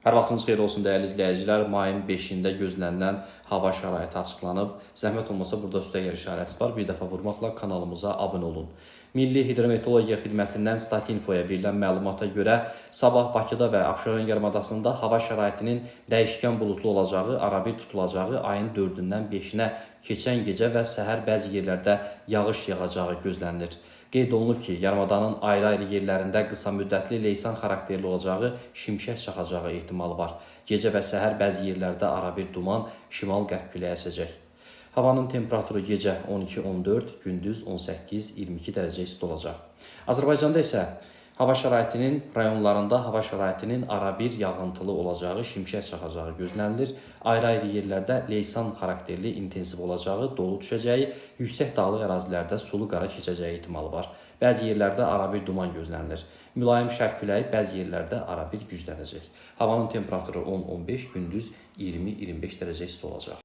Hər vaxtınız xeyir olsun dəyərli izləyicilər. Mayın 5-də gözlənilən hava şəraiti açıqlanıb. Zəhmət olmasa burada üstə yer işarəsi var. Bir dəfə vurmaqla kanalımıza abunə olun. Milli Hidrometeorologiya Xidmətindən Statinfoya verilən məlumata görə sabah Bakıda və Abşeron yarımadasında hava şəraitinin dəyişkən buludlu olacağı, arabir tutulacağı, ayın 4-dən 5-nə keçən gecə və səhər bəzi yerlərdə yağış yağacağı gözlənilir. Qeyd olunub ki, yarımadanın ayrı-ayrı yerlərində qısa müddətli leysan xarakterli olacağı, şimşək çaxacağı ehtimalı var. Gecə və səhər bəzi yerlərdə arabir duman, şimal-qərb küləyi əsəcək. Havanın temperaturu gecə 12-14, gündüz 18-22 dərəcə isti olacaq. Azərbaycanda isə hava şəraitinin rayonlarında hava şəraitinin arabir yağıntılı olacağı, şimşək çaxacağı gözlənilir. Ayrı-ayrı yerlərdə leysan xarakterli intensiv olacağı, dolu düşəcəyi, yüksək dağlıq ərazilərdə sulu qara keçəcəyi ehtimalı var. Bəzi yerlərdə arabir duman gözlənilir. Mülayim şərq küləyi bəzi yerlərdə arabir güclənəcək. Havanın temperaturu 10-15, gündüz 20-25 dərəcə isti olacaq.